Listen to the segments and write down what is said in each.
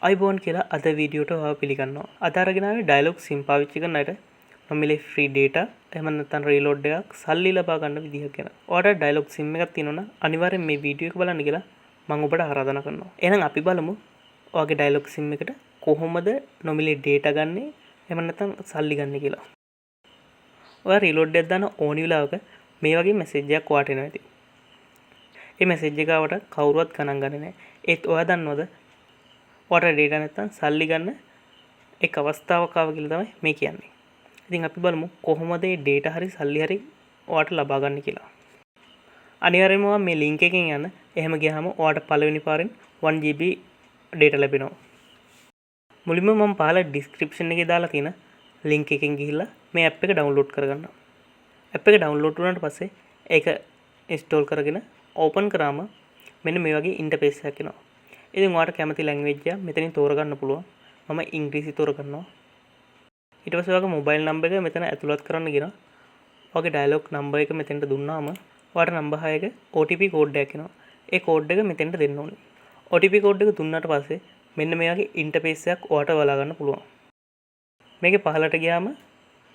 අයිබෝන් කියලා අද වීඩියෝට ඔයාව පිළිගන්නවා. අද අරගෙන ආවේ ඩයලොග් සිම් පාවිච්චි කරන අයට නොමිලේ ෆ්‍රී ඩේටා එහෙම නැත්නම් රීලෝඩ් එකක් සල්ලි ලබා ගන්න විදිහ ගැන. ඔයාලට ඩයලොග් සිම් එකක් තියෙනවා නම් අනිවාර්යෙන් මේ වීඩියෝ එක බලන්න කියලා මම ඔබට ආරාධනා කරනවා. එහෙනම් අපි බලමු ඔයාගේ ඩයලොග් සිම් එකට කොහොමද නොමිලේ ඩේටා ගන්නෙ එහෙම නැත්නම් සල්ලි ගන්න කියලා. ඔයා රීලෝඩ් එකක් දාන ඕනි වෙලාවක මේ වගේ මැසේජ් එකක් ඔයාට එනවා ඉතින්. මේ මැසේජ් එක ආවට කවුරුවත් ගණන් ගන්නේ නැහැ. ඒත් ඔයා දන්නවද ඔයාට ඩේටා නැත්තම් සල්ලි ගන්න එක් අවස්ථාවක් ආව කියලා තමයි මේ කියන්නේ. ඉතින් අපි බලමු කොහොමද මේ ඩේටා හරි සල්ලි හරි ඔයාට ලබා ගන්න කියලා. අනිවාර්යයෙන්ම ඔයා මේ ලින්ක් එකෙන් යන්න. එහෙම ගියාම ඔයාට පළවෙනි පාරෙන් 1GB ඩේටා ලැබෙනවා. මුලින්ම මම පහල ඩිස්ක්‍රිප්ෂන් එකේ දාලා තියෙන ලින්ක් එකෙන් ගිහිල්ලා මේ ඇප් එක ඩවුන්ලෝඩ් කරගන්න. ඇප් එක ඩවුන්ලෝඩ් වුණාට පස්සේ ඒක ඉන්ස්ටෝල් කරගෙන ඕපන් කරාම මෙන්න මේ වගේ ඉන්ටර්ෆේස් එකක් එනවා. ඉතින් ඔයාලට කැමති ලැන්ග්වේජ් එක මෙතනින් තෝරගන්න පුළුවන්. මම ඉංග්‍රීසි තෝරගන්නවා. ඊට පස්සේ ඔයාගේ මොබයිල් නම්බර් එක මෙතන ඇතුළත් කරන්න කියනවා. ඔයාගේ ඩයලොග් නම්බර් එක මෙතෙන්ට දුන්නාම ඔයාලට නම්බර් 6 එක OTP කෝඩ් එකක් එනවා. ඒ කෝඩ් එක මෙතෙන්ට දෙන්න ඕනේ. OTP කෝඩ් එක දුන්නාට පස්සේ මෙන්න මේ වගේ ඉන්ටර්ෆේස් එකක් ඔයාලට බලා ගන්න පුළුවන්. මේකේ පහළට ගියාම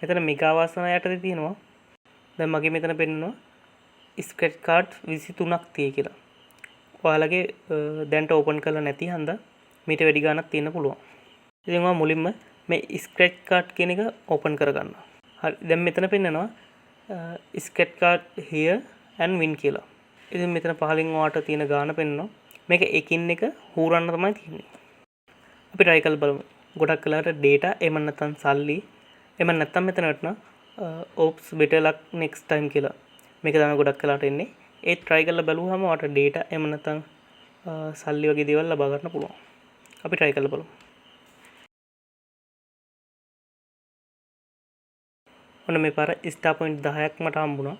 මෙතන මෙගා වාසනා යටතේ තියෙනවා. දැන් මගේ මෙතන පෙන්නනවා ස්ක්‍රැච් කාඩ් 23ක් තියෙයි කියලා. ඔයාලගේ දැන්ට ඕපන් කරලා නැති හන්දා මීට වැඩි ගාණක් තියෙන්න පුළුවන්. ඉතින් ඔයා මුලින්ම මේ ස්ක්‍රැච් කාඩ් කියන එක ඕපන් කරගන්න. හරි. දැන් මෙතන පෙන්නනවා Scratch card here and win කියලා. ඉතින් මෙතන පහලින් ඔයාට තියෙන ගාණ පෙන්නනවා. මේක එකින් එක හූරන්න තමයි තියෙන්නේ. අපි try කරලා බලමු. ගොඩක් වෙලාවට data එහෙම නැත්නම් සල්ලි එහෙම නැත්නම් මෙතන වටන oops better luck next time කියලා. මේක තමයි ගොඩක් වෙලාවට එන්නේ. ඒ try කරලා බලුවාම ඔයාට data එහෙම නැත්නම් සල්ලි වගේ දේවල් ලබා ගන්න පුළුවන්. අපි try කරලා බලමු. ඔන්න මේ පාර star point 10ක් මට හම්බුණා.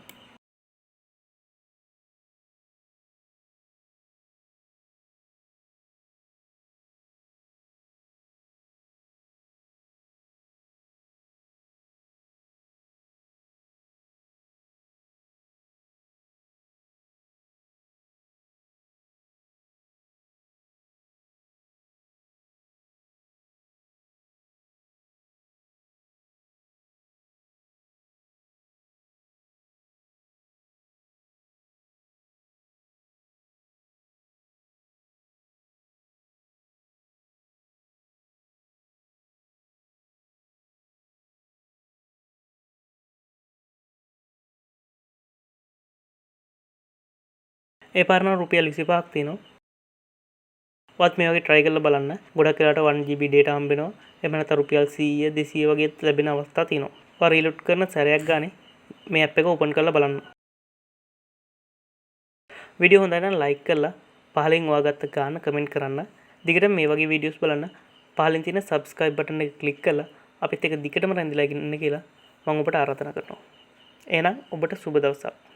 ඒ පාරන රුපියල් 25ක් තියෙනවා. ඔයත් මේ වගේ try කරලා බලන්න. ගොඩක් වෙලාවට 1GB data හම්බ වෙනවා. එහෙම නැත්නම් රුපියල් 100 200 වගේ ලැබෙන අවස්ථා තියෙනවා. ඔයා රීලෝඩ් කරන සැරයක් ගානේ මේ app එක open කරලා බලන්න. වීඩියෝ හොඳයි නම් like කරලා පහලින් ඔයා ගත්ත ගාන comment කරන්න. දිගටම මේ වගේ videos බලන්න පහලින් තියෙන subscribe button එක click කරලා අපිත් එක්ක දිගටම රැඳිලා ඉන්න කියලා මම ඔබට ආරාධනා කරනවා. එහෙනම් ඔබට සුබ දවසක්.